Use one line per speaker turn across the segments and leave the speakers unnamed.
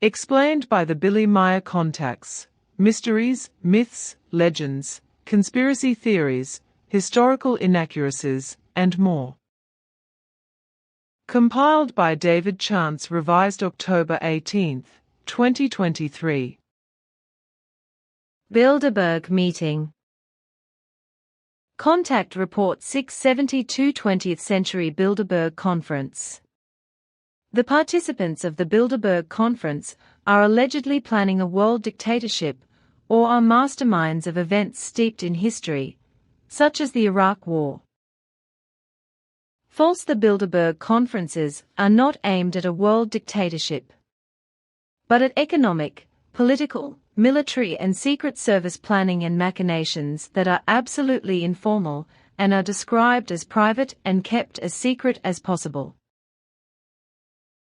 Explained by the Billy Meier contacts, mysteries, myths, legends, conspiracy theories, historical inaccuracies, and more. Compiled by David Chance, revised October 18, 2023.
Bilderberg meeting. Contact Report 672 20th Century Bilderberg Conference. The participants of the Bilderberg Conference are allegedly planning a world dictatorship or are masterminds of events steeped in history, such as the Iraq War. False. The Bilderberg conferences are not aimed at a world dictatorship, but at economic, political, military and secret service planning and machinations that are absolutely informal and are described as private and kept as secret as possible.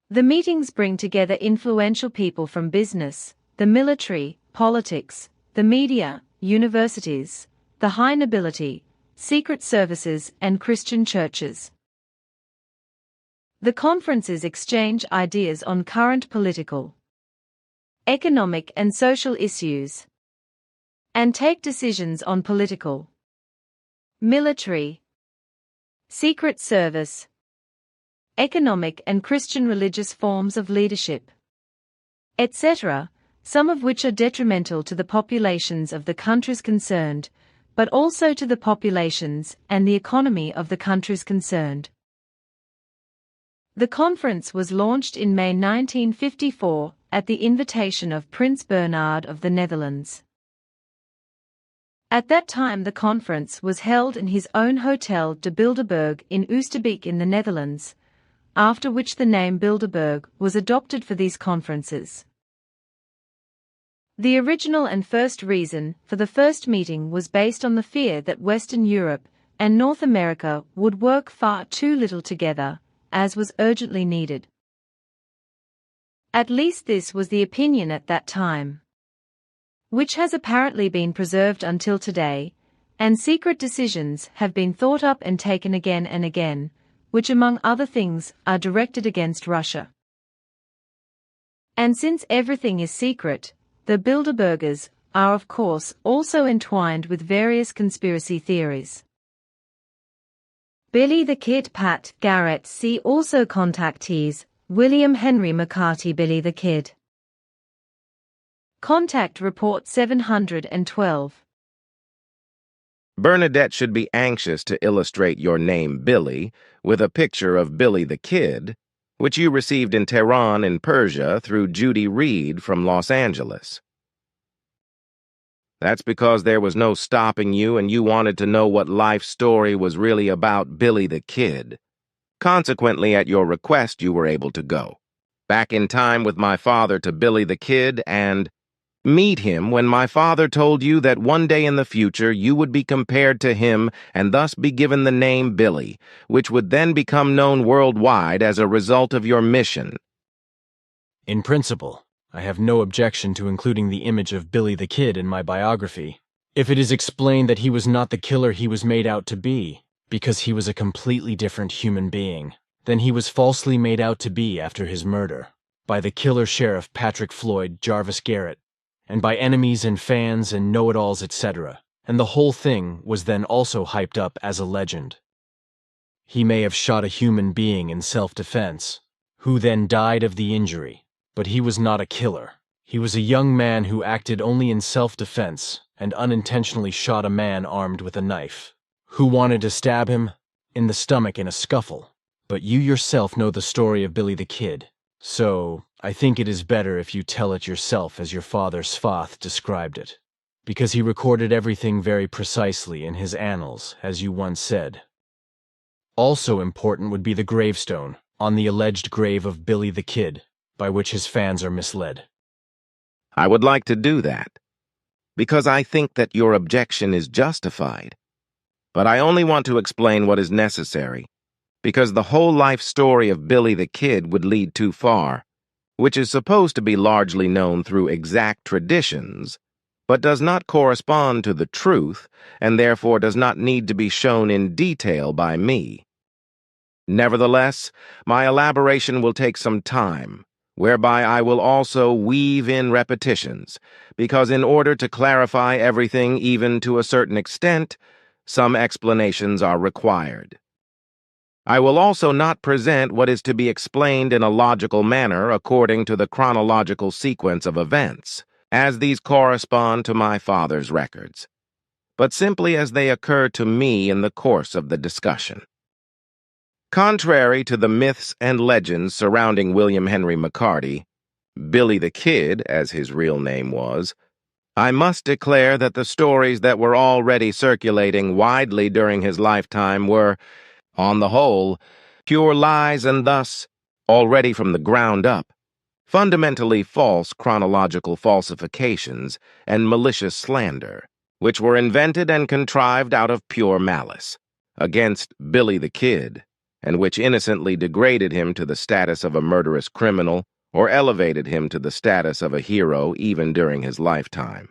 The meetings bring together influential people from business, the military, politics, the media, universities, the high nobility, secret services, and Christian churches. The conferences exchange ideas on current political, economic, and social issues, and take decisions on political, military, secret service, economic and Christian religious forms of leadership, etc., some of which are detrimental to the populations of the countries concerned, but also to the populations and the economy of the countries concerned. The conference was launched in May 1954 at the invitation of Prince Bernhard of the Netherlands. At that time the conference was held in his own Hotel de Bilderberg in Oosterbeek in the Netherlands, after which the name Bilderberg was adopted for these conferences. The original and first reason for the first meeting was based on the fear that Western Europe and North America would work far too little together, as was urgently needed. At least this was the opinion at that time, which has apparently been preserved until today, and secret decisions have been thought up and taken again and again, which among other things are directed against Russia. And since everything is secret, the Bilderbergers are of course also entwined with various conspiracy theories. Billy the Kid. Pat Garrett. See also contactees, William Henry McCarthy. Billy the Kid. Contact Report 712.
Bernadette should be anxious to illustrate your name Billy with a picture of Billy the Kid, which you received in Tehran in Persia through Judy Reed from Los Angeles. That's because there was no stopping you and you wanted to know what life story was really about Billy the Kid. Consequently, at your request, you were able to go back in time with my father to Billy the Kid and meet him when my father told you that one day in the future you would be compared to him and thus be given the name Billy, which would then become known worldwide as a result of your mission.
In principle, I have no objection to including the image of Billy the Kid in my biography, if it is explained that he was not the killer he was made out to be, because he was a completely different human being than he was falsely made out to be after his murder, by the killer sheriff Patrick Floyd Jarvis Garrett, and by enemies and fans and know-it-alls, etc., and the whole thing was then also hyped up as a legend. He may have shot a human being in self-defense, who then died of the injury, but he was not a killer. He was a young man who acted only in self-defense and unintentionally shot a man armed with a knife, who wanted to stab him in the stomach in a scuffle. But you yourself know the story of Billy the Kid, so I think it is better if you tell it yourself as your father Svath described it, because he recorded everything very precisely in his annals, as you once said. Also important would be the gravestone on the alleged grave of Billy the Kid, by which his fans are misled.
I would like to do that, because I think that your objection is justified. But I only want to explain what is necessary, because the whole life story of Billy the Kid would lead too far, which is supposed to be largely known through exact traditions, but does not correspond to the truth, and therefore does not need to be shown in detail by me. Nevertheless, my elaboration will take some time, whereby I will also weave in repetitions, because in order to clarify everything even to a certain extent, some explanations are required. I will also not present what is to be explained in a logical manner according to the chronological sequence of events, as these correspond to my father's records, but simply as they occur to me in the course of the discussion. Contrary to the myths and legends surrounding William Henry McCarty, Billy the Kid, as his real name was, I must declare that the stories that were already circulating widely during his lifetime were, on the whole, pure lies and thus, already from the ground up, fundamentally false chronological falsifications and malicious slander, which were invented and contrived out of pure malice, against Billy the Kid, and which innocently degraded him to the status of a murderous criminal or elevated him to the status of a hero even during his lifetime.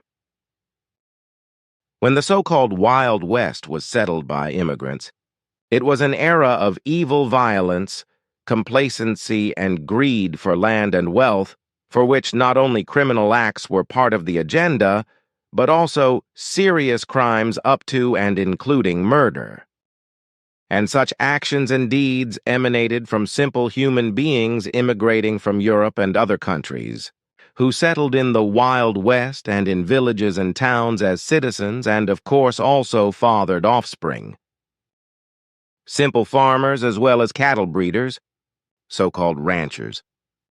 When the so-called Wild West was settled by immigrants, it was an era of evil violence, complacency, and greed for land and wealth, for which not only criminal acts were part of the agenda, but also serious crimes up to and including murder. And such actions and deeds emanated from simple human beings immigrating from Europe and other countries, who settled in the Wild West and in villages and towns as citizens and, of course, also fathered offspring. Simple farmers as well as cattle breeders, so-called ranchers,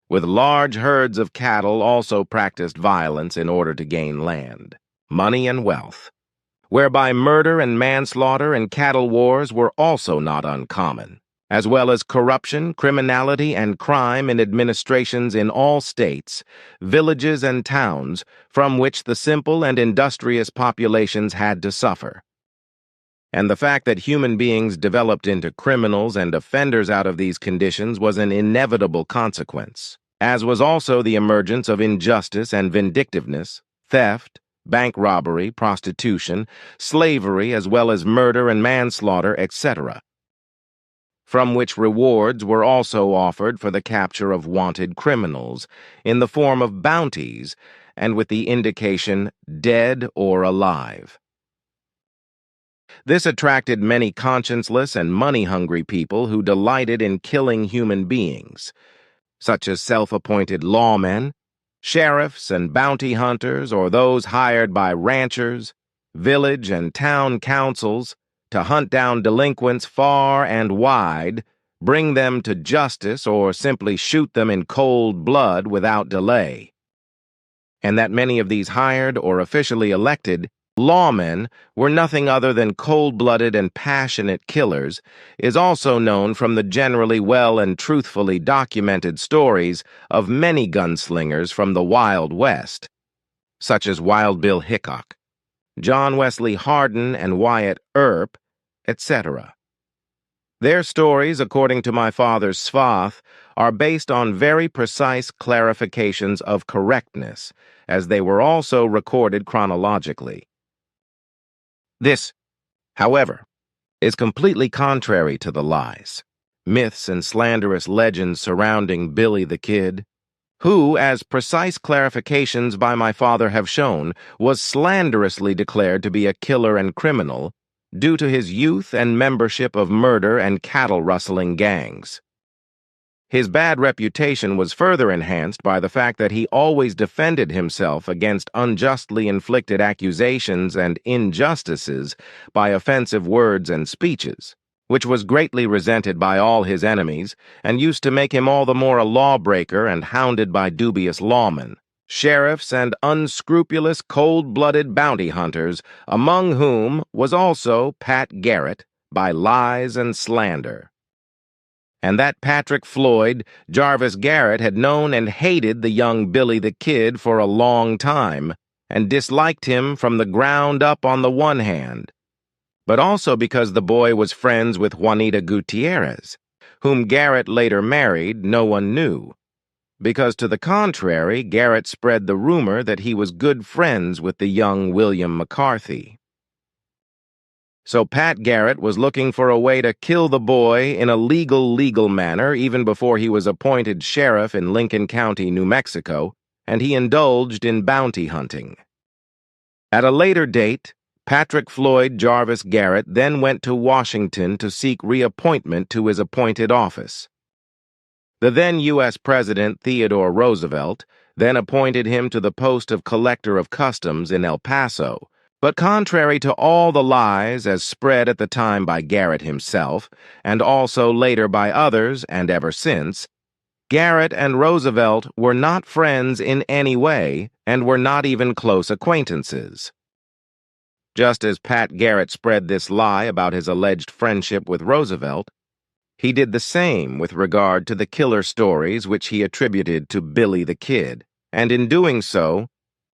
with large herds of cattle also practiced violence in order to gain land, money, and wealth, whereby murder and manslaughter and cattle wars were also not uncommon, as well as corruption, criminality, and crime in administrations in all states, villages, and towns from which the simple and industrious populations had to suffer. And the fact that human beings developed into criminals and offenders out of these conditions was an inevitable consequence, as was also the emergence of injustice and vindictiveness, theft, bank robbery, prostitution, slavery, as well as murder and manslaughter, etc., from which rewards were also offered for the capture of wanted criminals in the form of bounties and with the indication dead or alive. This attracted many conscienceless and money-hungry people who delighted in killing human beings, such as self-appointed lawmen, sheriffs and bounty hunters, or those hired by ranchers, village and town councils to hunt down delinquents far and wide, bring them to justice, or simply shoot them in cold blood without delay. And that many of these hired or officially elected lawmen were nothing other than cold-blooded and passionate killers is also known from the generally well and truthfully documented stories of many gunslingers from the Wild West, such as Wild Bill Hickok, John Wesley Hardin and Wyatt Earp, etc. Their stories, according to my father's Svath, are based on very precise clarifications of correctness, as they were also recorded chronologically. This, however, is completely contrary to the lies, myths, and slanderous legends surrounding Billy the Kid, who, as precise clarifications by my father have shown, was slanderously declared to be a killer and criminal due to his youth and membership of murder and cattle-rustling gangs. His bad reputation was further enhanced by the fact that he always defended himself against unjustly inflicted accusations and injustices by offensive words and speeches, which was greatly resented by all his enemies and used to make him all the more a lawbreaker and hounded by dubious lawmen, sheriffs, and unscrupulous cold-blooded bounty hunters, among whom was also Pat Garrett, by lies and slander. And that Patrick Floyd, Jarvis Garrett, had known and hated the young Billy the Kid for a long time, and disliked him from the ground up on the one hand, but also because the boy was friends with Juanita Gutierrez, whom Garrett later married, no one knew, because to the contrary, Garrett spread the rumor that he was good friends with the young William McCarthy. So Pat Garrett was looking for a way to kill the boy in a legal manner even before he was appointed sheriff in Lincoln County, New Mexico, and he indulged in bounty hunting. At a later date, Patrick Floyd Jarvis Garrett then went to Washington to seek reappointment to his appointed office. The then U.S. President Theodore Roosevelt then appointed him to the post of Collector of Customs in El Paso, but contrary to all the lies as spread at the time by Garrett himself, and also later by others and ever since, Garrett and Roosevelt were not friends in any way and were not even close acquaintances. Just as Pat Garrett spread this lie about his alleged friendship with Roosevelt, he did the same with regard to the killer stories which he attributed to Billy the Kid, and in doing so,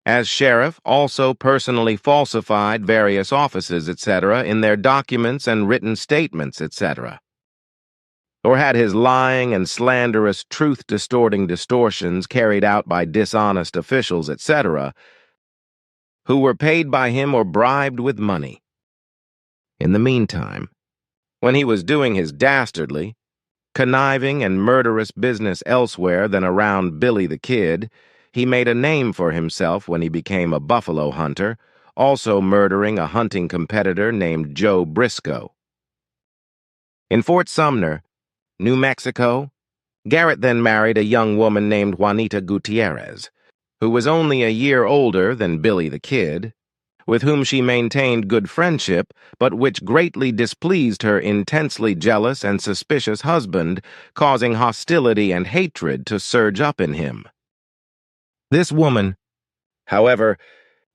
as sheriff, also personally falsified various offices, etc., in their documents and written statements, etc., or had his lying and slanderous truth-distorting distortions carried out by dishonest officials, etc., who were paid by him or bribed with money. In the meantime, when he was doing his dastardly, conniving and murderous business elsewhere than around Billy the Kid, he made a name for himself when he became a buffalo hunter, also murdering a hunting competitor named Joe Briscoe. In Fort Sumner, New Mexico, Garrett then married a young woman named Juanita Gutierrez, who was only a year older than Billy the Kid, with whom she maintained good friendship, but which greatly displeased her intensely jealous and suspicious husband, causing hostility and hatred to surge up in him. This woman, however,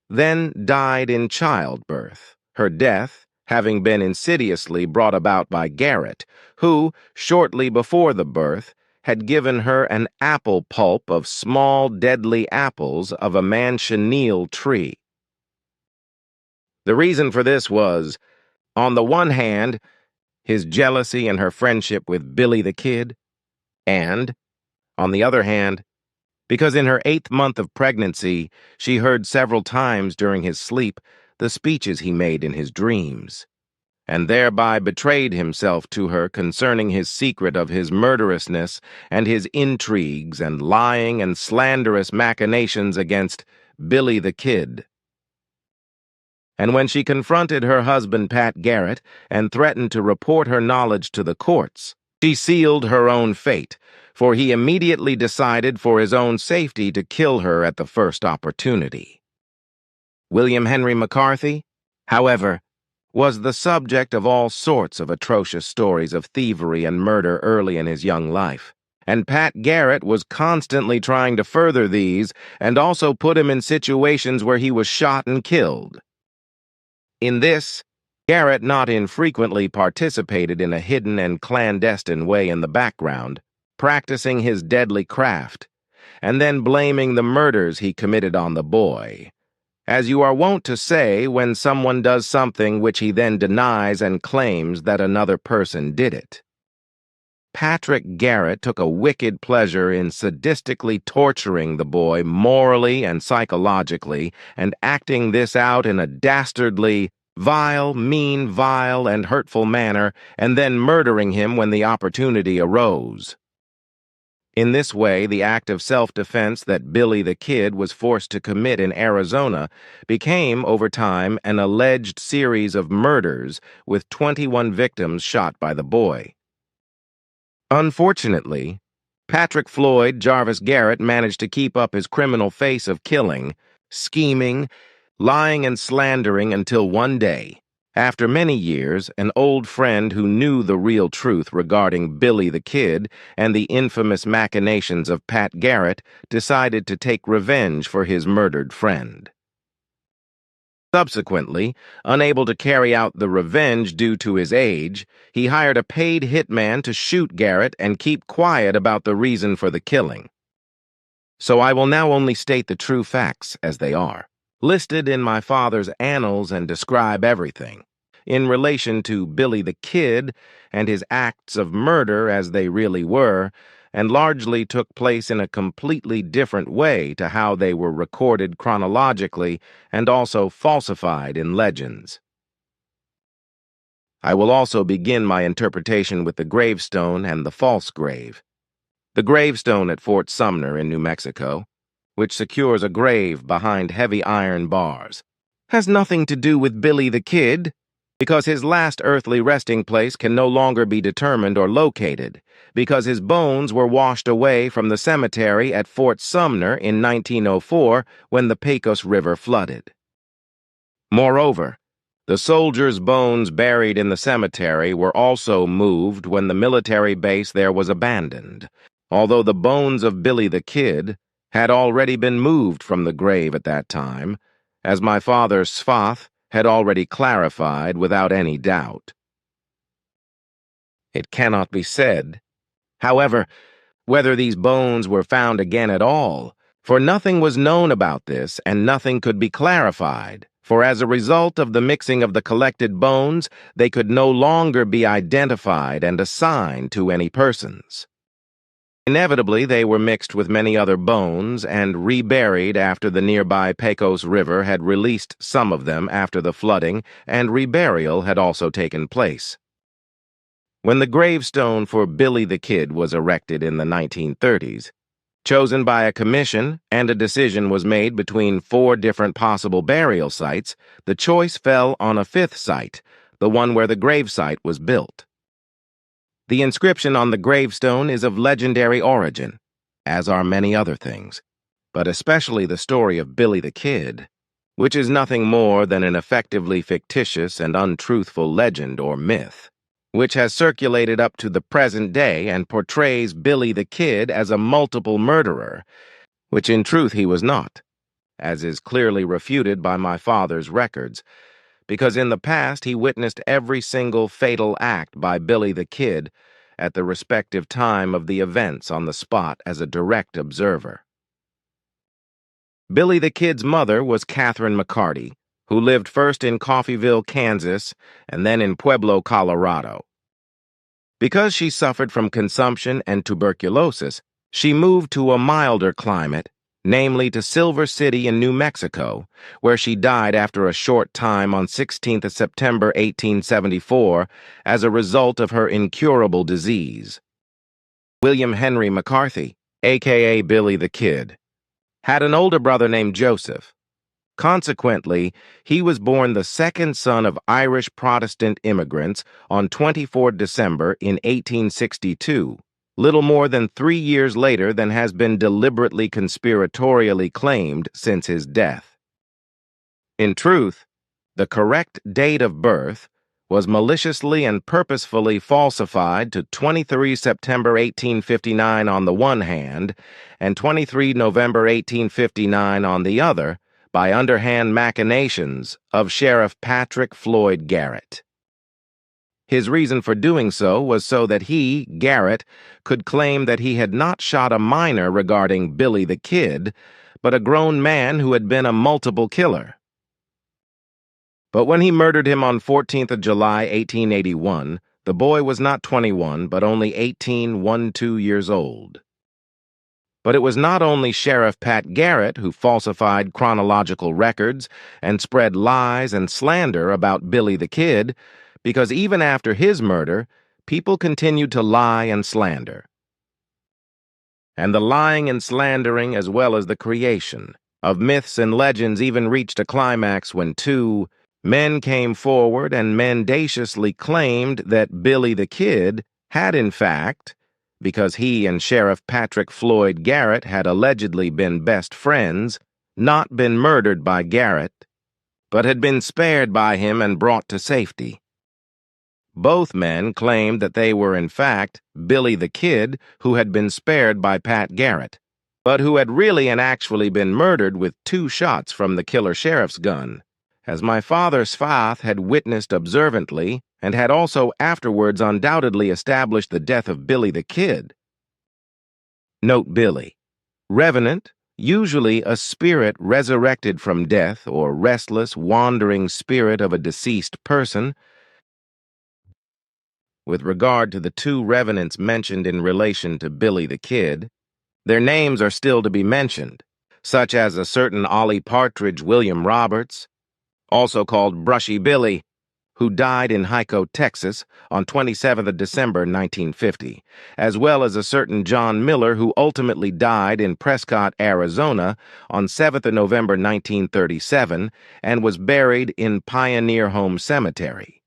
then died in childbirth, her death having been insidiously brought about by Garrett, who, shortly before the birth, had given her an apple pulp of small deadly apples of a manchineel tree. The reason for this was, on the one hand, his jealousy and her friendship with Billy the Kid, and, on the other hand, because in her 8th month of pregnancy, she heard several times during his sleep the speeches he made in his dreams, and thereby betrayed himself to her concerning his secret of his murderousness and his intrigues and lying and slanderous machinations against Billy the Kid. And when she confronted her husband Pat Garrett and threatened to report her knowledge to the courts, she sealed her own fate, for he immediately decided for his own safety to kill her at the first opportunity. William Henry McCarthy, however, was the subject of all sorts of atrocious stories of thievery and murder early in his young life, and Pat Garrett was constantly trying to further these and also put him in situations where he was shot and killed. In this, Garrett not infrequently participated in a hidden and clandestine way in the background, practicing his deadly craft, and then blaming the murders he committed on the boy, as you are wont to say when someone does something which he then denies and claims that another person did it. Patrick Garrett took a wicked pleasure in sadistically torturing the boy morally and psychologically, and acting this out in a dastardly, vile, mean, vile, and hurtful manner, and then murdering him when the opportunity arose. In this way, the act of self-defense that Billy the Kid was forced to commit in Arizona became, over time, an alleged series of murders with 21 victims shot by the boy. Unfortunately, Patrick Floyd Jarvis Garrett managed to keep up his criminal face of killing, scheming, lying and slandering until one day, after many years, an old friend who knew the real truth regarding Billy the Kid and the infamous machinations of Pat Garrett decided to take revenge for his murdered friend. Subsequently, unable to carry out the revenge due to his age, he hired a paid hitman to shoot Garrett and keep quiet about the reason for the killing. So I will now only state the true facts as they are, listed in my father's annals, and describe everything, in relation to Billy the Kid and his acts of murder as they really were, and largely took place in a completely different way to how they were recorded chronologically and also falsified in legends. I will also begin my interpretation with the gravestone and the false grave. The gravestone at Fort Sumner in New Mexico, which secures a grave behind heavy iron bars, has nothing to do with Billy the Kid, because his last earthly resting place can no longer be determined or located, because his bones were washed away from the cemetery at Fort Sumner in 1904 when the Pecos River flooded. Moreover, the soldiers' bones buried in the cemetery were also moved when the military base there was abandoned, although the bones of Billy the Kid had already been moved from the grave at that time, as my father Svath had already clarified without any doubt. It cannot be said, however, whether these bones were found again at all, for nothing was known about this and nothing could be clarified, for as a result of the mixing of the collected bones, they could no longer be identified and assigned to any persons. Inevitably, they were mixed with many other bones and reburied after the nearby Pecos River had released some of them after the flooding, and reburial had also taken place. When the gravestone for Billy the Kid was erected in the 1930s, chosen by a commission and a decision was made between 4 different possible burial sites, the choice fell on a 5th site, the one where the gravesite was built. The inscription on the gravestone is of legendary origin, as are many other things, but especially the story of Billy the Kid, which is nothing more than an effectively fictitious and untruthful legend or myth, which has circulated up to the present day and portrays Billy the Kid as a multiple murderer, which in truth he was not, as is clearly refuted by my father's records, because in the past he witnessed every single fatal act by Billy the Kid at the respective time of the events on the spot as a direct observer. Billy the Kid's mother was Catherine McCarty, who lived first in Coffeyville, Kansas, and then in Pueblo, Colorado. Because she suffered from consumption and tuberculosis, she moved to a milder climate, namely to Silver City in New Mexico, where she died after a short time on 16th of September 1874 as a result of her incurable disease. William Henry McCarthy, a.k.a. Billy the Kid, had an older brother named Joseph. Consequently, he was born the second son of Irish Protestant immigrants on 24 December in 1862, little more than 3 years later than has been deliberately conspiratorially claimed since his death. In truth, the correct date of birth was maliciously and purposefully falsified to 23 September 1859 on the one hand and 23 November 1859 on the other by underhand machinations of Sheriff Patrick Floyd Garrett. His reason for doing so was so that he, Garrett, could claim that he had not shot a minor regarding Billy the Kid, but a grown man who had been a multiple killer. But when he murdered him on 14th of July, 1881, the boy was not 21, but only 18 years old. But it was not only Sheriff Pat Garrett who falsified chronological records and spread lies and slander about Billy the Kid, because even after his murder, people continued to lie and slander. And the lying and slandering, as well as the creation of myths and legends, even reached a climax when 2 men came forward and mendaciously claimed that Billy the Kid had in fact, because he and Sheriff Patrick Floyd Garrett had allegedly been best friends, not been murdered by Garrett, but had been spared by him and brought to safety. Both men claimed that they were in fact Billy the Kid, who had been spared by Pat Garrett, but who had really and actually been murdered with 2 shots from the killer sheriff's gun, as my father Svath had witnessed observantly and had also afterwards undoubtedly established the death of Billy the Kid. Note Billy. Revenant, usually a spirit resurrected from death or restless, wandering spirit of a deceased person. With regard to the 2 revenants mentioned in relation to Billy the Kid, their names are still to be mentioned, such as a certain Ollie Partridge William Roberts, also called Brushy Billy, who died in Hico, Texas, on 27th of December 1950, as well as a certain John Miller who ultimately died in Prescott, Arizona, on 7th of November 1937 and was buried in Pioneer Home Cemetery.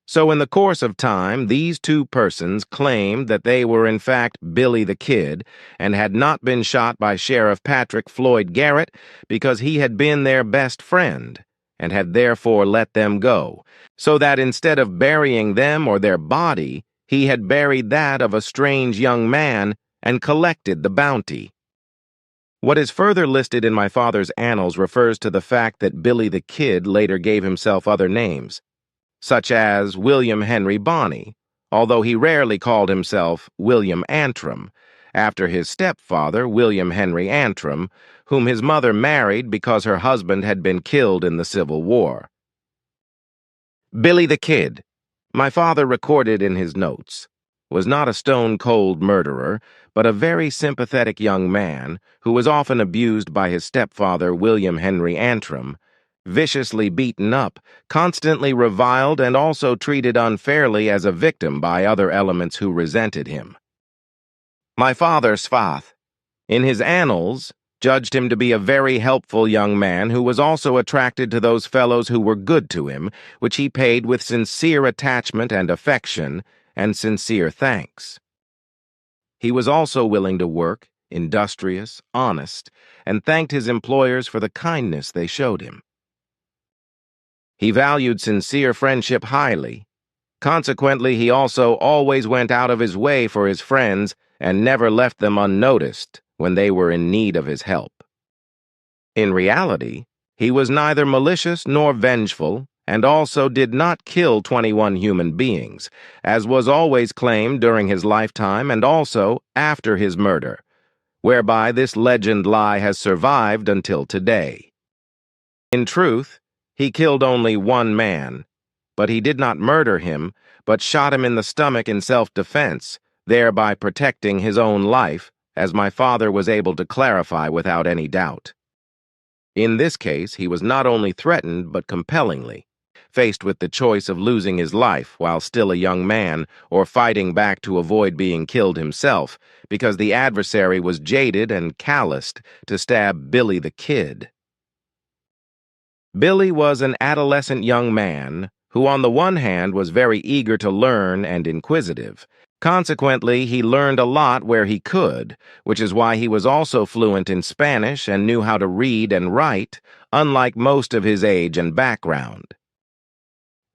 So in the course of time, these two persons claimed that they were in fact Billy the Kid and had not been shot by Sheriff Patrick Floyd Garrett because he had been their best friend and had therefore let them go, so that instead of burying them or their body, he had buried that of a strange young man and collected the bounty. What is further listed in my father's annals refers to the fact that Billy the Kid later gave himself other names, such as William Henry Bonney, although he rarely called himself William Antrim, after his stepfather, William Henry Antrim, whom his mother married because her husband had been killed in the Civil War. Billy the Kid, my father recorded in his notes, was not a stone-cold murderer, but a very sympathetic young man who was often abused by his stepfather, William Henry Antrim, viciously beaten up, constantly reviled, and also treated unfairly as a victim by other elements who resented him. My father, Svath, in his annals, judged him to be a very helpful young man who was also attracted to those fellows who were good to him, which he paid with sincere attachment and affection and sincere thanks. He was also willing to work, industrious, honest, and thanked his employers for the kindness they showed him. He valued sincere friendship highly. Consequently, he also always went out of his way for his friends and never left them unnoticed when they were in need of his help. In reality, he was neither malicious nor vengeful, and also did not kill 21 human beings, as was always claimed during his lifetime and also after his murder, whereby this legend lie has survived until today. In truth, he killed only one man, but he did not murder him, but shot him in the stomach in self-defense, thereby protecting his own life, as my father was able to clarify without any doubt. In this case, he was not only threatened, but compellingly, faced with the choice of losing his life while still a young man or fighting back to avoid being killed himself, because the adversary was jaded and calloused to stab Billy the Kid. Billy was an adolescent young man who on the one hand was very eager to learn and inquisitive. Consequently, he learned a lot where he could, which is why he was also fluent in Spanish and knew how to read and write, unlike most of his age and background.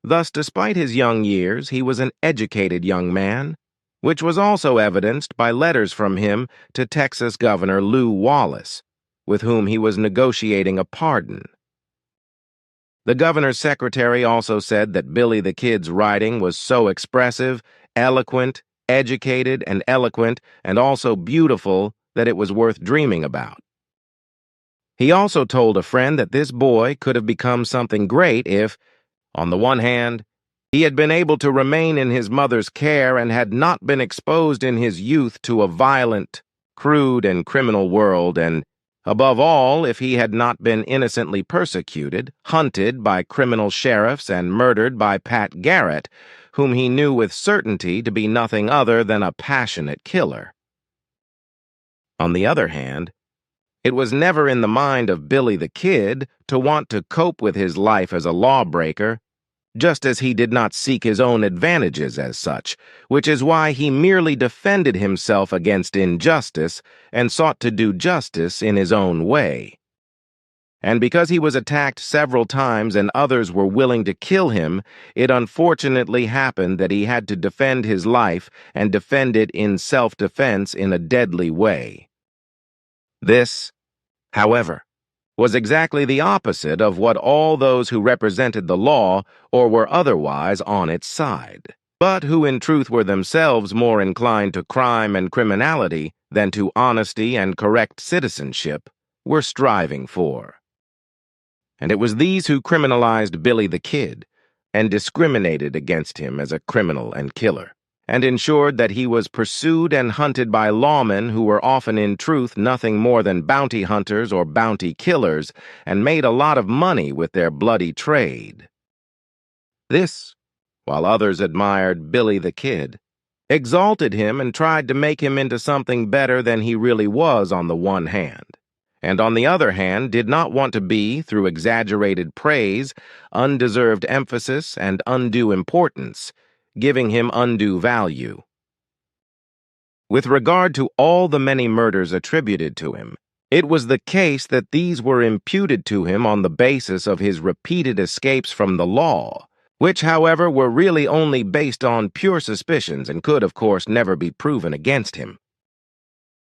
Thus, despite his young years, he was an educated young man, which was also evidenced by letters from him to Texas Governor Lew Wallace, with whom he was negotiating a pardon. The governor's secretary also said that Billy the Kid's writing was so expressive, eloquent, educated, and eloquent, and also beautiful that it was worth dreaming about. He also told a friend that this boy could have become something great if, on the one hand, he had been able to remain in his mother's care and had not been exposed in his youth to a violent, crude, and criminal world, and above all, if he had not been innocently persecuted, hunted by criminal sheriffs, and murdered by Pat Garrett, whom he knew with certainty to be nothing other than a passionate killer. On the other hand, it was never in the mind of Billy the Kid to want to cope with his life as a lawbreaker, just as he did not seek his own advantages as such, which is why he merely defended himself against injustice and sought to do justice in his own way. And because he was attacked several times and others were willing to kill him, it unfortunately happened that he had to defend his life and defend it in self-defense in a deadly way. This, however, was exactly the opposite of what all those who represented the law or were otherwise on its side, but who in truth were themselves more inclined to crime and criminality than to honesty and correct citizenship, were striving for. And it was these who criminalized Billy the Kid and discriminated against him as a criminal and killer, and ensured that he was pursued and hunted by lawmen who were often in truth nothing more than bounty hunters or bounty killers and made a lot of money with their bloody trade. This, while others admired Billy the Kid, exalted him and tried to make him into something better than he really was on the one hand, and on the other hand did not want to be, through exaggerated praise, undeserved emphasis, and undue importance, giving him undue value. With regard to all the many murders attributed to him, it was the case that these were imputed to him on the basis of his repeated escapes from the law, which, however, were really only based on pure suspicions and could, of course, never be proven against him.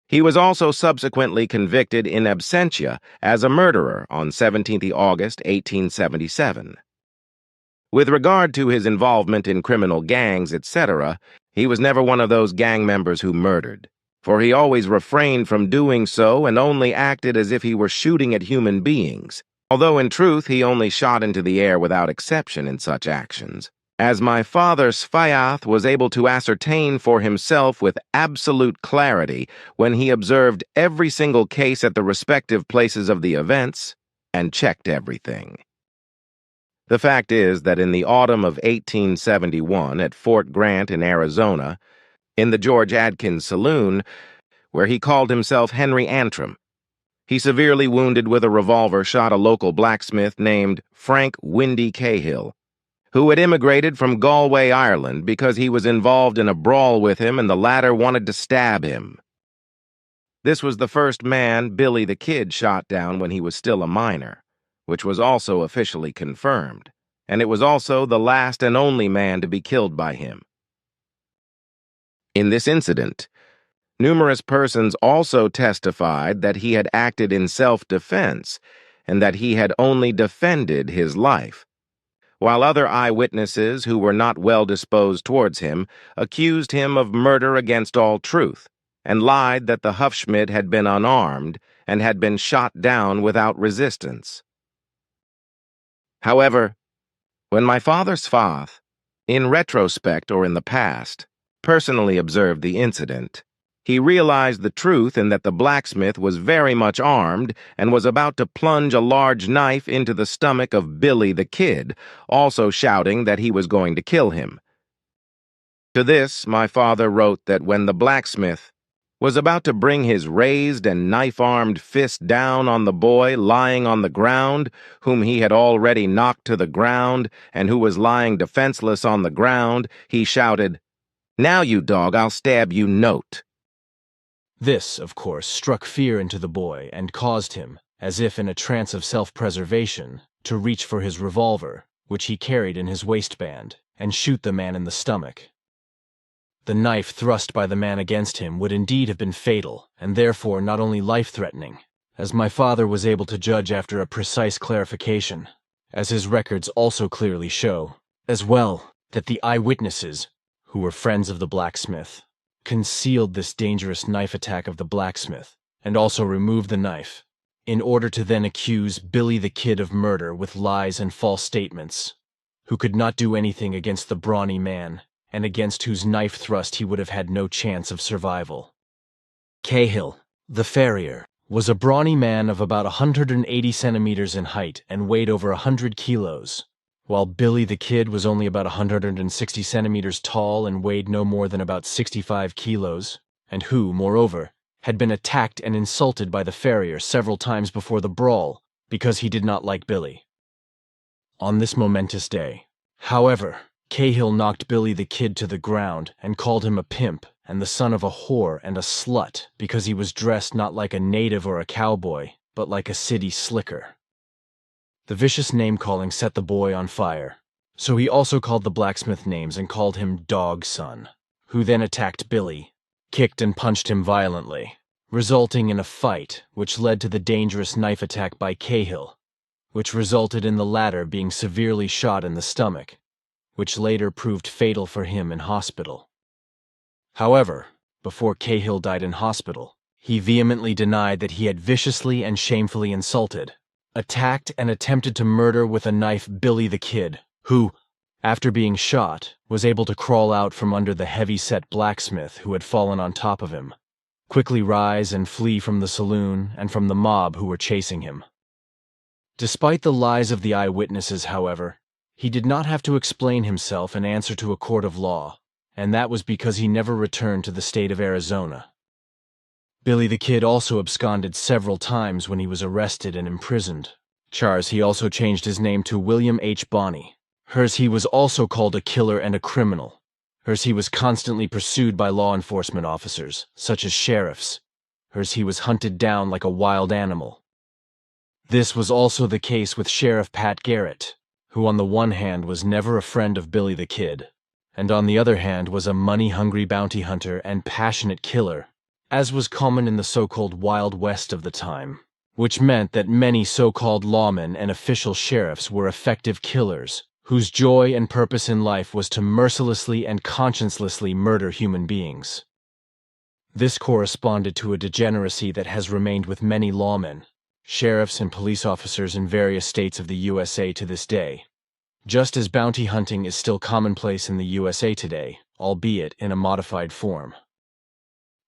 He was also subsequently convicted in absentia as a murderer on 17th August 1877. With regard to his involvement in criminal gangs, etc., he was never one of those gang members who murdered, for he always refrained from doing so and only acted as if he were shooting at human beings, although in truth he only shot into the air without exception in such actions, as my father Sfayath was able to ascertain for himself with absolute clarity when he observed every single case at the respective places of the events and checked everything. The fact is that in the autumn of 1871 at Fort Grant in Arizona, in the George Adkins Saloon, where he called himself Henry Antrim, he severely wounded with a revolver shot a local blacksmith named Frank Windy Cahill, who had immigrated from Galway, Ireland, because he was involved in a brawl with him and the latter wanted to stab him. This was the first man Billy the Kid shot down when he was still a minor, which was also officially confirmed, and it was also the last and only man to be killed by him. In this incident, numerous persons also testified that he had acted in self-defense and that he had only defended his life, while other eyewitnesses who were not well disposed towards him accused him of murder against all truth and lied that the Hufschmid had been unarmed and had been shot down without resistance. However, when my father Sfath, in retrospect or in the past, personally observed the incident, he realized the truth in that the blacksmith was very much armed and was about to plunge a large knife into the stomach of Billy the Kid, also shouting that he was going to kill him. To this, my father wrote that when the blacksmith was about to bring his raised and knife-armed fist down on the boy lying on the ground, whom he had already knocked to the ground, and who was lying defenseless on the ground, he shouted, "Now, you dog, I'll stab you note."
This, of course, struck fear into the boy and caused him, as if in a trance of self-preservation, to reach for his revolver, which he carried in his waistband, and shoot the man in the stomach. The knife thrust by the man against him would indeed have been fatal, and therefore not only life-threatening, as my father was able to judge after a precise clarification, as his records also clearly show, as well that the eyewitnesses, who were friends of the blacksmith, concealed this dangerous knife attack of the blacksmith, and also removed the knife, in order to then accuse Billy the Kid of murder with lies and false statements, who could not do anything against the brawny man, and against whose knife thrust he would have had no chance of survival. Cahill, the farrier, was a brawny man of about 180 centimeters in height and weighed over 100 kilos, while Billy the Kid was only about 160 centimeters tall and weighed no more than about 65 kilos, and who, moreover, had been attacked and insulted by the farrier several times before the brawl because he did not like Billy. On this momentous day, however, Cahill knocked Billy the Kid to the ground and called him a pimp and the son of a whore and a slut because he was dressed not like a native or a cowboy, but like a city slicker. The vicious name-calling set the boy on fire, so he also called the blacksmith names and called him Dog Son, who then attacked Billy, kicked and punched him violently, resulting in a fight which led to the dangerous knife attack by Cahill, which resulted in the latter being severely shot in the stomach, which later proved fatal for him in hospital. However, before Cahill died in hospital, he vehemently denied that he had viciously and shamefully insulted, attacked and attempted to murder with a knife Billy the Kid, who, after being shot, was able to crawl out from under the heavy-set blacksmith who had fallen on top of him, quickly rise and flee from the saloon and from the mob who were chasing him. Despite the lies of the eyewitnesses, however, He did not have to explain himself and answer to a court of law, and that was because he never returned to the state of Arizona. Billy the Kid also absconded several times when he was arrested and imprisoned. He also changed his name to William H. Bonney. He was also called a killer and a criminal. He was constantly pursued by law enforcement officers, such as sheriffs. He was hunted down like a wild animal. This was also the case with Sheriff Pat Garrett, who on the one hand was never a friend of Billy the Kid, and on the other hand was a money-hungry bounty hunter and passionate killer, as was common in the so-called Wild West of the time, which meant that many so-called lawmen and official sheriffs were effective killers, whose joy and purpose in life was to mercilessly and consciencelessly murder human beings. This corresponded to a degeneracy that has remained with many lawmen, sheriffs and police officers in various states of the USA to this day, just as bounty hunting is still commonplace in the USA today, albeit in a modified form.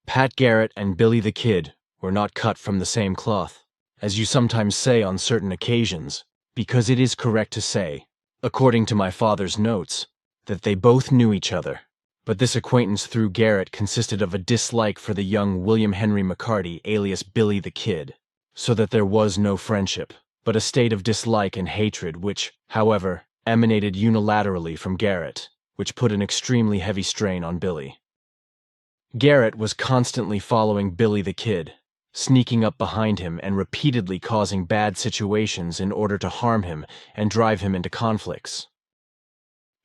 Pat Garrett and Billy the Kid were not cut from the same cloth, as you sometimes say on certain occasions, because it is correct to say, according to my father's notes, that they both knew each other, but this acquaintance through Garrett consisted of a dislike for the young William Henry McCarty alias Billy the Kid, so that there was no friendship, but a state of dislike and hatred which, however, emanated unilaterally from Garrett, which put an extremely heavy strain on Billy. Garrett was constantly following Billy the Kid, sneaking up behind him and repeatedly causing bad situations in order to harm him and drive him into conflicts.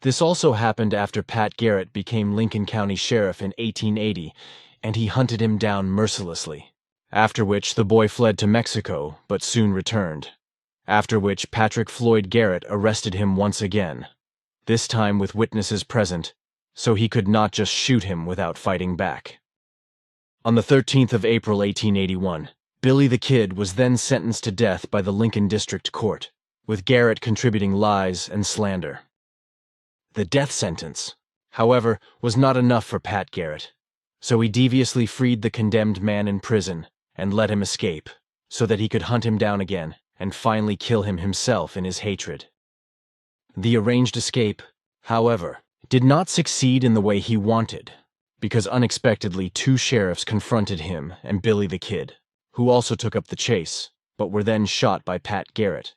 This also happened after Pat Garrett became Lincoln County Sheriff in 1880, and he hunted him down mercilessly, after which the boy fled to Mexico but soon returned, after which Patrick Floyd Garrett arrested him once again, this time with witnesses present, so he could not just shoot him without fighting back. On the 13th of April 1881, Billy the Kid was then sentenced to death by the Lincoln District Court, with Garrett contributing lies and slander. The death sentence, however, was not enough for Pat Garrett, so he deviously freed the condemned man in prison and let him escape, so that he could hunt him down again and finally kill him himself in his hatred. The arranged escape, however, did not succeed in the way he wanted, because unexpectedly 2 sheriffs confronted him and Billy the Kid, who also took up the chase, but were then shot by Pat Garrett,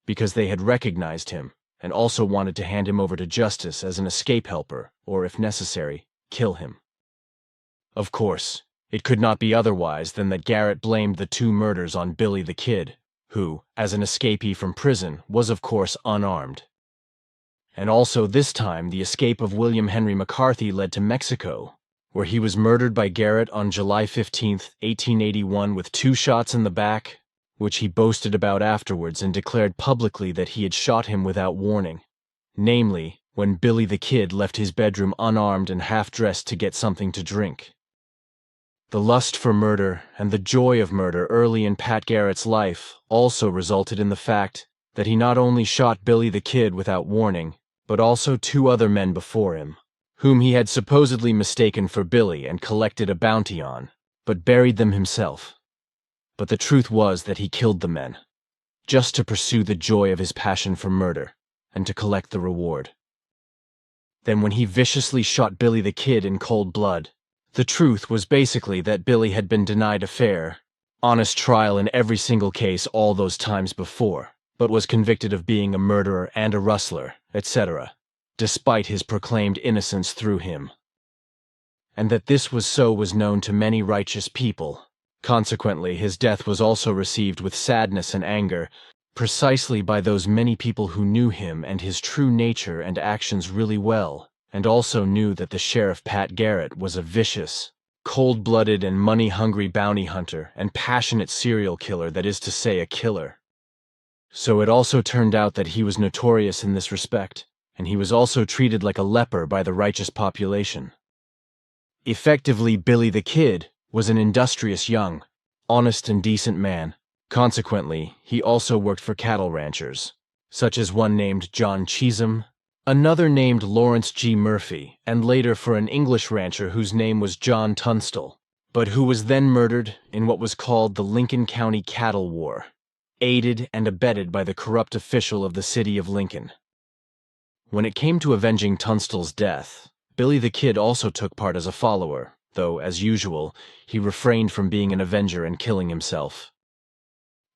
because they had recognized him and also wanted to hand him over to justice as an escape helper, or if necessary, kill him. Of course, it could not be otherwise than that Garrett blamed the 2 murders on Billy the Kid, who, as an escapee from prison, was of course unarmed. And also this time the escape of William Henry McCarty led to Mexico, where he was murdered by Garrett on July 15, 1881 with 2 shots in the back, which he boasted about afterwards and declared publicly that he had shot him without warning, namely, when Billy the Kid left his bedroom unarmed and half-dressed to get something to drink. The lust for murder and the joy of murder early in Pat Garrett's life also resulted in the fact that he not only shot Billy the Kid without warning, but also 2 other men before him, whom he had supposedly mistaken for Billy and collected a bounty on, but buried them himself. But the truth was that he killed the men, just to pursue the joy of his passion for murder, and to collect the reward. Then when he viciously shot Billy the Kid in cold blood, the truth was basically that Billy had been denied a fair, honest trial in every single case all those times before, but was convicted of being a murderer and a rustler, etc., despite his proclaimed innocence through him. And that this was so was known to many righteous people. Consequently, his death was also received with sadness and anger, precisely by those many people who knew him and his true nature and actions really well, and also knew that the Sheriff Pat Garrett was a vicious, cold-blooded and money-hungry bounty hunter and passionate serial killer, that is to say, a killer. So it also turned out that he was notorious in this respect, and he was also treated like a leper by the righteous population. Effectively, Billy the Kid was an industrious young, honest and decent man. Consequently, he also worked for cattle ranchers, such as one named John Chisholm, another named Lawrence G. Murphy, and later for an English rancher whose name was John Tunstall, but who was then murdered in what was called the Lincoln County Cattle War, aided and abetted by the corrupt official of the city of Lincoln. When it came to avenging Tunstall's death, Billy the Kid also took part as a follower, though, as usual, he refrained from being an avenger and killing himself.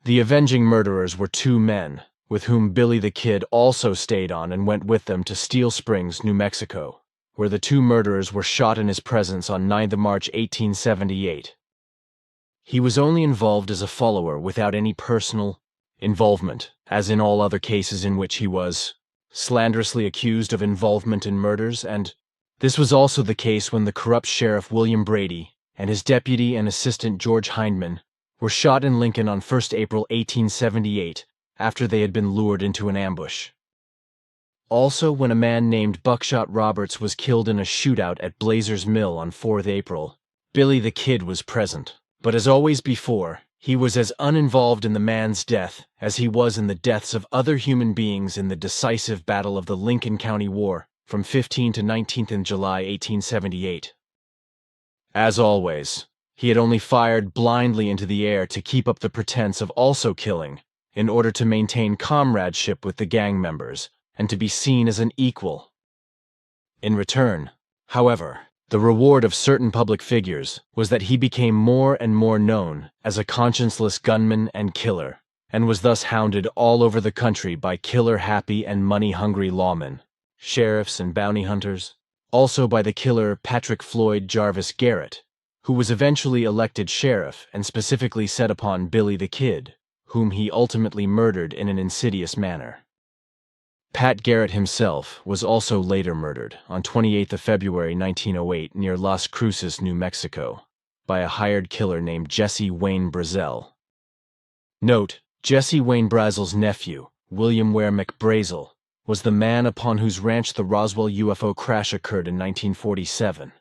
The avenging murderers were two men, with whom Billy the Kid also stayed on and went with them to Steel Springs, New Mexico, where the two murderers were shot in his presence on 9th of March 1878. He was only involved as a follower without any personal involvement, as in all other cases in which he was slanderously accused of involvement in murders, and this was also the case when the corrupt Sheriff William Brady and his deputy and assistant George Hindman were shot in Lincoln on 1st April 1878 after they had been lured into an ambush. Also, when a man named Buckshot Roberts was killed in a shootout at Blazer's Mill on 4th April, Billy the Kid was present. But as always before, he was as uninvolved in the man's death as he was in the deaths of other human beings in the decisive battle of the Lincoln County War from 15th to 19th in July 1878. As always, he had only fired blindly into the air to keep up the pretense of also killing, in order to maintain comradeship with the gang members and to be seen as an equal. In return, however, the reward of certain public figures was that he became more and more known as a conscienceless gunman and killer, and was thus hounded all over the country by killer-happy and money-hungry lawmen, sheriffs and bounty hunters, also by the killer Patrick Floyd Jarvis Garrett, who was eventually elected sheriff and specifically set upon Billy the Kid, whom he ultimately murdered in an insidious manner. Pat Garrett himself was also later murdered on 28th of February 1908 near Las Cruces, New Mexico, by a hired killer named Jesse Wayne Brazel. Note, Jesse Wayne Brazel's nephew, William Ware McBrazel, was the man upon whose ranch the Roswell UFO crash occurred in 1947.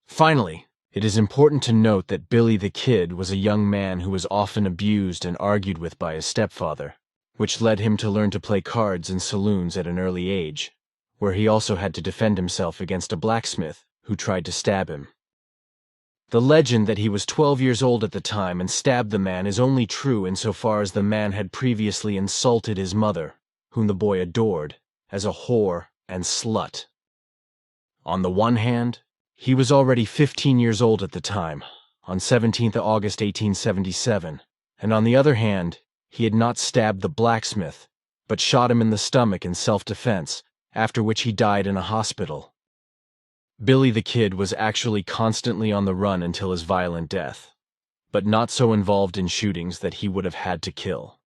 Finally, it is important to note that Billy the Kid was a young man who was often abused and argued with by his stepfather, which led him to learn to play cards in saloons at an early age, where he also had to defend himself against a blacksmith who tried to stab him. The legend that he was 12 years old at the time and stabbed the man is only true insofar as the man had previously insulted his mother, whom the boy adored, as a whore and slut. On the one hand, he was already 15 years old at the time, on 17th of August 1877, and on the other hand, he had not stabbed the blacksmith, but shot him in the stomach in self-defense, after which he died in a hospital. Billy the Kid was actually constantly on the run until his violent death, but not so involved in shootings that he would have had to kill.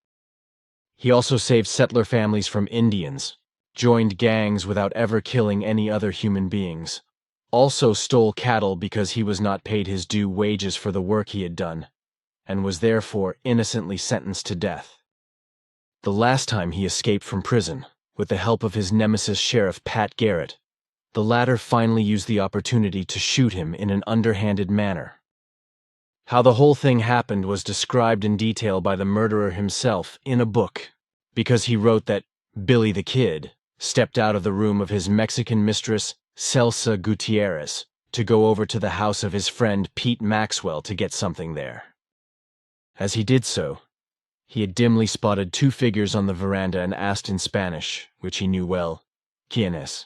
He also saved settler families from Indians, joined gangs without ever killing any other human beings, also stole cattle because he was not paid his due wages for the work he had done, and was therefore innocently sentenced to death. The last time he escaped from prison, with the help of his nemesis Sheriff Pat Garrett, the latter finally used the opportunity to shoot him in an underhanded manner. How the whole thing happened was described in detail by the murderer himself in a book, because he wrote that Billy the Kid stepped out of the room of his Mexican mistress, Celsa Gutierrez, to go over to the house of his friend Pete Maxwell to get something there. As he did so, he had dimly spotted two figures on the veranda and asked in Spanish, which he knew well, "¿Quién es?"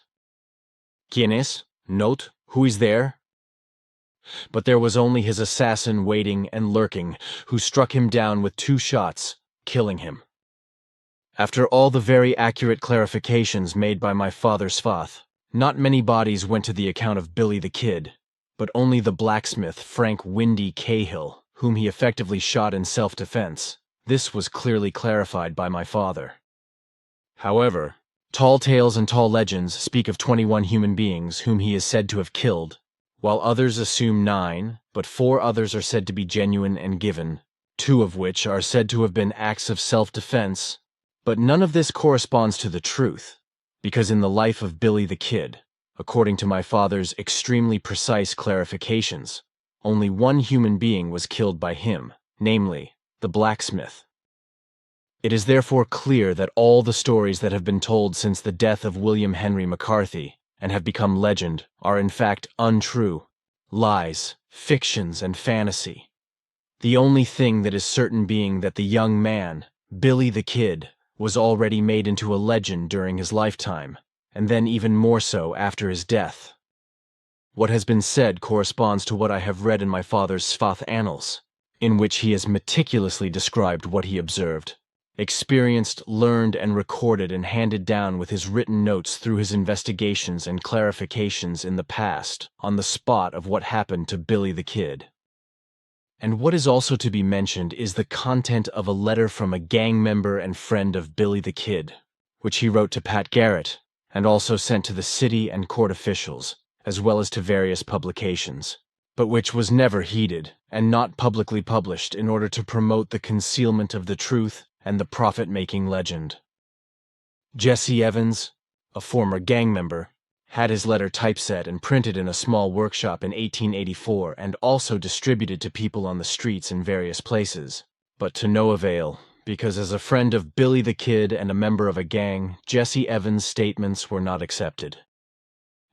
"¿Quién es?" Note, who is there? But there was only his assassin waiting and lurking, who struck him down with 2 shots, killing him. After all the very accurate clarifications made by my father Svath, not many bodies went to the account of Billy the Kid, but only the blacksmith Frank Windy Cahill, whom he effectively shot in self-defense. This was clearly clarified by my father. However, tall tales and tall legends speak of 21 human beings whom he is said to have killed, while others assume 9, but 4 others are said to be genuine and given, 2 of which are said to have been acts of self-defense, but none of this corresponds to the truth, because in the life of Billy the Kid, according to my father's extremely precise clarifications, only 1 human being was killed by him, namely, the blacksmith. It is therefore clear that all the stories that have been told since the death of William Henry McCarthy and have become legend are in fact untrue, lies, fictions, and fantasy. The only thing that is certain being that the young man, Billy the Kid, was already made into a legend during his lifetime, and then even more so after his death. What has been said corresponds to what I have read in my father's Svath Annals, in which he has meticulously described what he observed, experienced, learned, and recorded and handed down with his written notes through his investigations and clarifications in the past on the spot of what happened to Billy the Kid. And what is also to be mentioned is the content of a letter from a gang member and friend of Billy the Kid, which he wrote to Pat Garrett, and also sent to the city and court officials, as well as to various publications, but which was never heeded and not publicly published in order to promote the concealment of the truth and the profit-making legend. Jesse Evans, a former gang member, had his letter typeset and printed in a small workshop in 1884 and also distributed to people on the streets in various places, but to no avail, because as a friend of Billy the Kid and a member of a gang, Jesse Evans' statements were not accepted.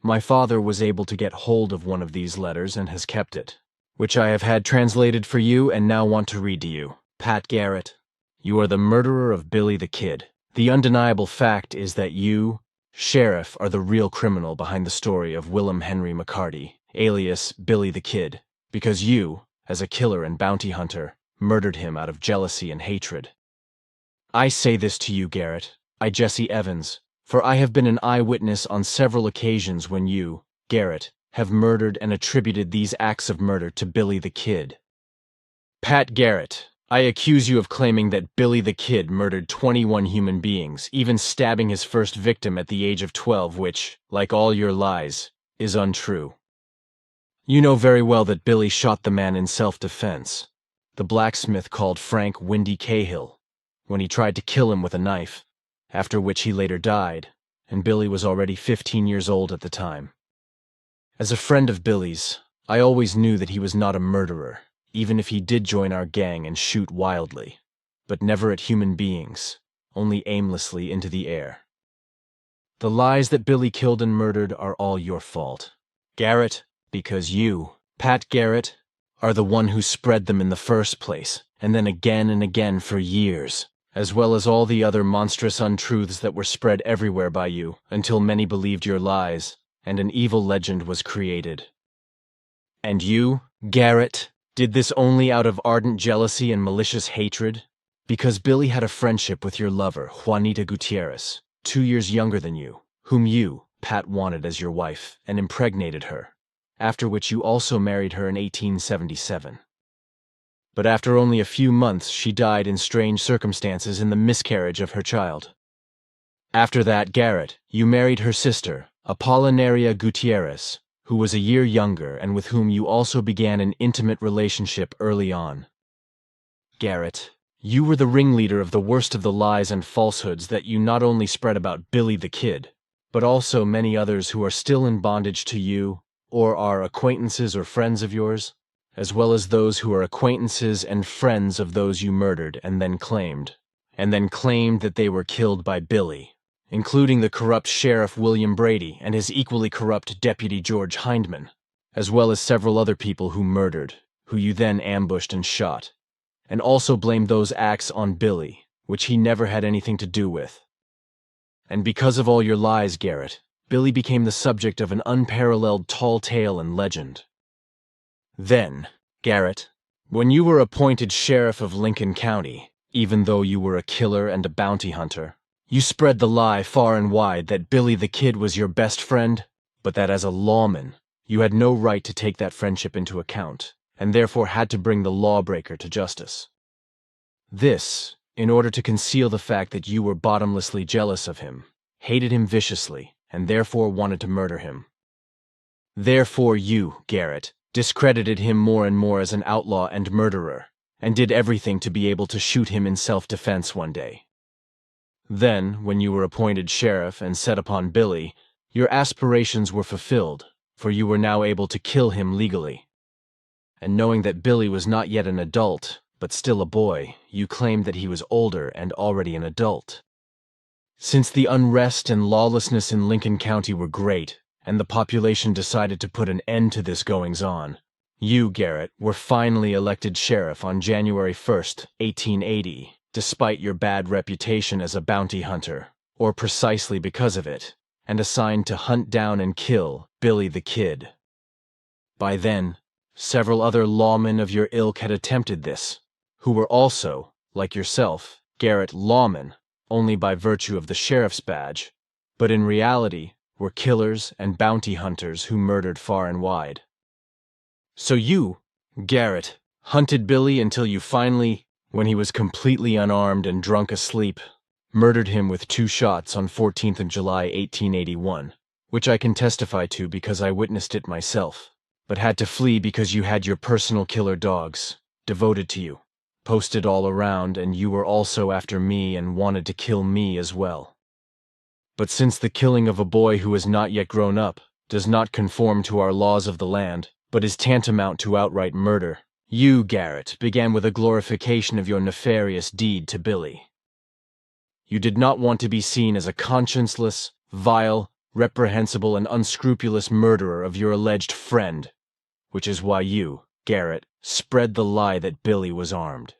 My father was able to get hold of one of these letters and has kept it, which I have had translated for you and now want to read to you. Pat Garrett, you are the murderer of Billy the Kid. The undeniable fact is that you, Sheriff, are the real criminal behind the story of Willem Henry McCarty, alias Billy the Kid, because you, as a killer and bounty hunter, murdered him out of jealousy and hatred. I say this to you, Garrett, I Jesse Evans, for I have been an eyewitness on several occasions when you, Garrett, have murdered and attributed these acts of murder to Billy the Kid. Pat Garrett, I accuse you of claiming that Billy the Kid murdered 21 human beings, even stabbing his first victim at the age of 12, which, like all your lies, is untrue. You know very well that Billy shot the man in self-defense, the blacksmith called Frank Windy Cahill, when he tried to kill him with a knife, after which he later died, and Billy was already 15 years old at the time. As a friend of Billy's, I always knew that he was not a murderer, even if he did join our gang and shoot wildly, but never at human beings, only aimlessly into the air. The lies that Billy killed and murdered are all your fault, Garrett, because you, Pat Garrett, are the one who spread them in the first place, and then again and again for years, as well as all the other monstrous untruths that were spread everywhere by you, until many believed your lies, and an evil legend was created. And you, Garrett, did this only out of ardent jealousy and malicious hatred? Because Billy had a friendship with your lover, Juanita Gutierrez, 2 years younger than you, whom you, Pat, wanted as your wife, and impregnated her, after which you also married her in 1877. But after only a few months she died in strange circumstances in the miscarriage of her child. After that, Garrett, you married her sister, Apolinaria Gutierrez, who was a year younger and with whom you also began an intimate relationship early on. Garrett, you were the ringleader of the worst of the lies and falsehoods that you not only spread about Billy the Kid, but also many others who are still in bondage to you, or are acquaintances or friends of yours, as well as those who are acquaintances and friends of those you murdered and then claimed that they were killed by Billy, including the corrupt Sheriff William Brady and his equally corrupt Deputy George Hindman, as well as several other people who murdered, who you then ambushed and shot, and also blamed those acts on Billy, which he never had anything to do with. And because of all your lies, Garrett, Billy became the subject of an unparalleled tall tale and legend. Then, Garrett, when you were appointed Sheriff of Lincoln County, even though you were a killer and a bounty hunter, you spread the lie far and wide that Billy the Kid was your best friend, but that as a lawman, you had no right to take that friendship into account, and therefore had to bring the lawbreaker to justice. This, in order to conceal the fact that you were bottomlessly jealous of him, hated him viciously, and therefore wanted to murder him. Therefore you, Garrett, discredited him more and more as an outlaw and murderer, and did everything to be able to shoot him in self-defense one day. Then, when you were appointed sheriff and set upon Billy, your aspirations were fulfilled, for you were now able to kill him legally. And knowing that Billy was not yet an adult, but still a boy, you claimed that he was older and already an adult. Since the unrest and lawlessness in Lincoln County were great, and the population decided to put an end to this goings-on, you, Garrett, were finally elected sheriff on January 1st, 1880, despite your bad reputation as a bounty hunter, or precisely because of it, and assigned to hunt down and kill Billy the Kid. By then, several other lawmen of your ilk had attempted this, who were also, like yourself, Garrett, lawmen, only by virtue of the sheriff's badge, but in reality were killers and bounty hunters who murdered far and wide. So you, Garrett, hunted Billy until you finally, when he was completely unarmed and drunk asleep, murdered him with 2 shots on 14th of July, 1881, which I can testify to because I witnessed it myself, but had to flee because you had your personal killer dogs, devoted to you, posted all around, and you were also after me and wanted to kill me as well. But since the killing of a boy who has not yet grown up does not conform to our laws of the land, but is tantamount to outright murder, you, Garrett, began with a glorification of your nefarious deed to Billy. You did not want to be seen as a conscienceless, vile, reprehensible, and unscrupulous murderer of your alleged friend, which is why you, Garrett, spread the lie that Billy was armed.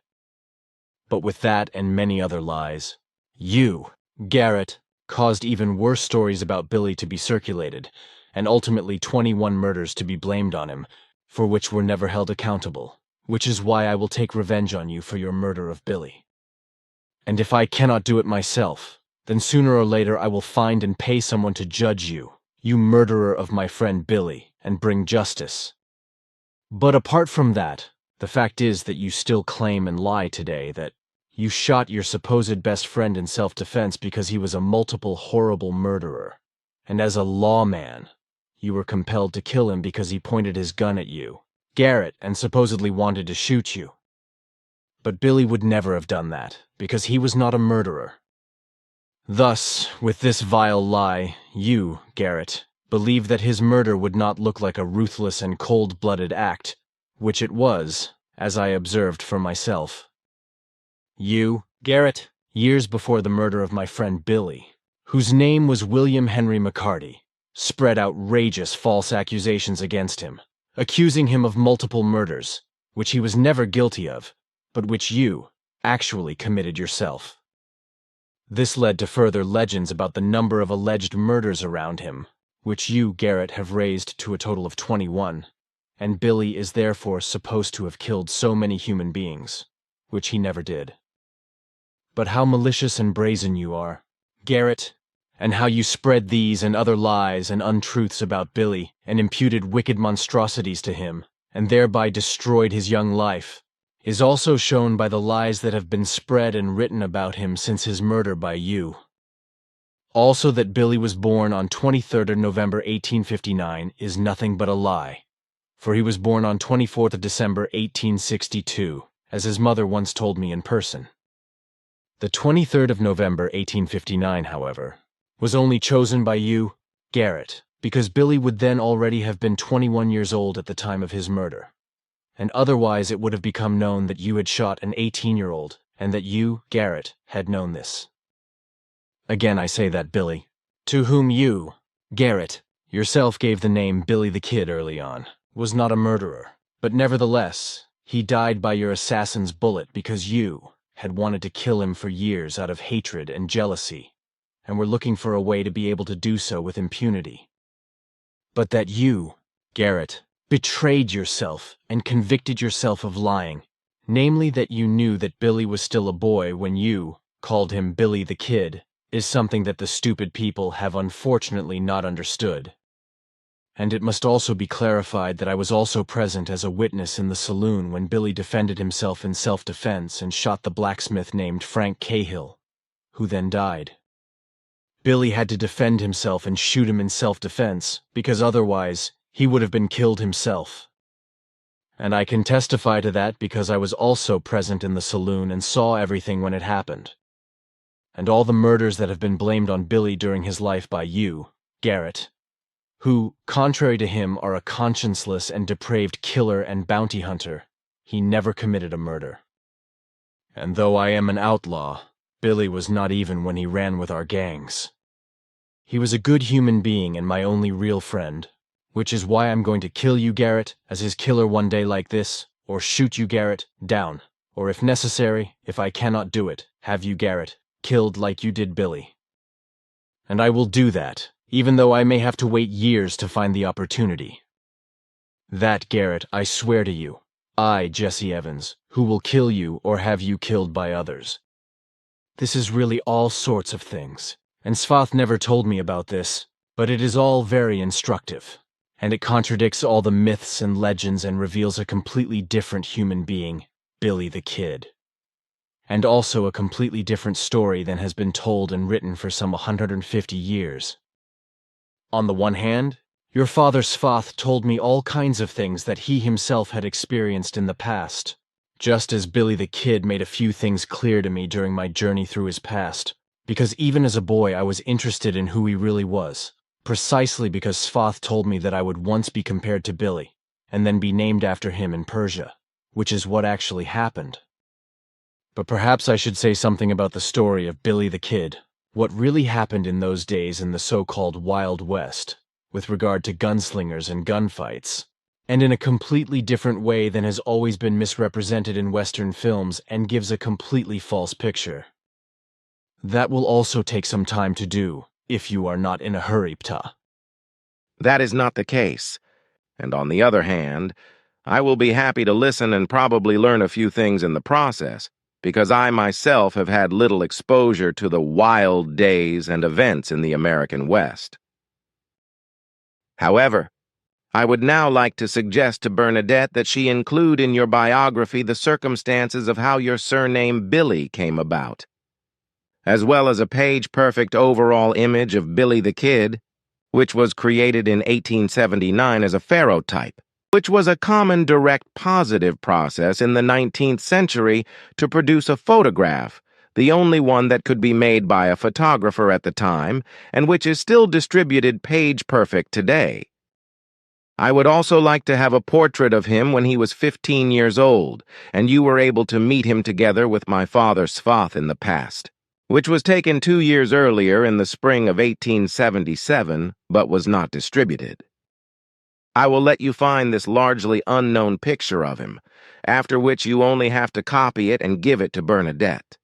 But with that and many other lies, you, Garrett, caused even worse stories about Billy to be circulated, and ultimately 21 murders to be blamed on him, for which were never held accountable, which is why I will take revenge on you for your murder of Billy. And if I cannot do it myself, then sooner or later I will find and pay someone to judge you, you murderer of my friend Billy, and bring justice. But apart from that, the fact is that you still claim and lie today that you shot your supposed best friend in self-defense because he was a multiple horrible murderer, and as a lawman, you were compelled to kill him because he pointed his gun at you, Garrett, and supposedly wanted to shoot you. But Billy would never have done that, because he was not a murderer. Thus, with this vile lie, you, Garrett, believed that his murder would not look like a ruthless and cold-blooded act, which it was, as I observed for myself. You, Garrett, years before the murder of my friend Billy, whose name was William Henry McCarty, spread outrageous false accusations against him, accusing him of multiple murders, which he was never guilty of, but which you actually committed yourself. This led to further legends about the number of alleged murders around him, which you, Garrett, have raised to a total of 21, and Billy is therefore supposed to have killed so many human beings, which he never did. But how malicious and brazen you are, Garrett, and how you spread these and other lies and untruths about Billy and imputed wicked monstrosities to him, and thereby destroyed his young life, is also shown by the lies that have been spread and written about him since his murder by you. Also that Billy was born on 23rd of November 1859 is nothing but a lie, for he was born on 24th of December 1862, as his mother once told me in person. The 23rd of November 1859, however, was only chosen by you, Garrett, because Billy would then already have been 21 years old at the time of his murder, and otherwise it would have become known that you had shot an 18-year-old, and that you, Garrett, had known this. Again I say that Billy, to whom you, Garrett, yourself gave the name Billy the Kid early on, was not a murderer, but nevertheless, he died by your assassin's bullet because you had wanted to kill him for years out of hatred and jealousy, and were looking for a way to be able to do so with impunity. But that you, Garrett, betrayed yourself and convicted yourself of lying, namely that you knew that Billy was still a boy when you called him Billy the Kid, is something that the stupid people have unfortunately not understood. And it must also be clarified that I was also present as a witness in the saloon when Billy defended himself in self-defense and shot the blacksmith named Frank Cahill, who then died. Billy had to defend himself and shoot him in self-defense, because otherwise he would have been killed himself. And I can testify to that because I was also present in the saloon and saw everything when it happened. And all the murders that have been blamed on Billy during his life by you, Garrett, who, contrary to him, are a conscienceless and depraved killer and bounty hunter, he never committed a murder. And though I am an outlaw, Billy was not even when he ran with our gangs. He was a good human being and my only real friend, which is why I'm going to kill you, Garrett, as his killer one day like this, or shoot you, Garrett, down, or if necessary, if I cannot do it, have you, Garrett, killed like you did Billy. And I will do that, even though I may have to wait years to find the opportunity. That, Garrett, I swear to you, I, Jesse Evans, who will kill you or have you killed by others. This is really all sorts of things, and Svath never told me about this, but it is all very instructive, and it contradicts all the myths and legends and reveals a completely different human being, Billy the Kid. And also a completely different story than has been told and written for some 150 years. On the one hand, your father Svath told me all kinds of things that he himself had experienced in the past, just as Billy the Kid made a few things clear to me during my journey through his past, because even as a boy I was interested in who he really was, precisely because Svath told me that I would once be compared to Billy, and then be named after him in Persia, which is what actually happened. But perhaps I should say something about the story of Billy the Kid, what really happened in those days in the so-called Wild West, with regard to gunslingers and gunfights, and in a completely different way than has always been misrepresented in Western films and gives a completely false picture. That will also take some time to do, if you are not in a hurry, Ptah.
That is not the case. And on the other hand, I will be happy to listen and probably learn a few things in the process, because I myself have had little exposure to the wild days and events in the American West. However, I would now like to suggest to Bernadette that she include in your biography the circumstances of how your surname Billy came about, as well as a page-perfect overall image of Billy the Kid, which was created in 1879 as a pharotype, which was a common direct positive process in the 19th century to produce a photograph, the only one that could be made by a photographer at the time, and which is still distributed page-perfect today. I would also like to have a portrait of him when he was 15 years old, and you were able to meet him together with my father Svath in the past, which was taken 2 years earlier in the spring of 1877, but was not distributed. I will let you find this largely unknown picture of him, after which you only have to copy it and give it to Bernadette.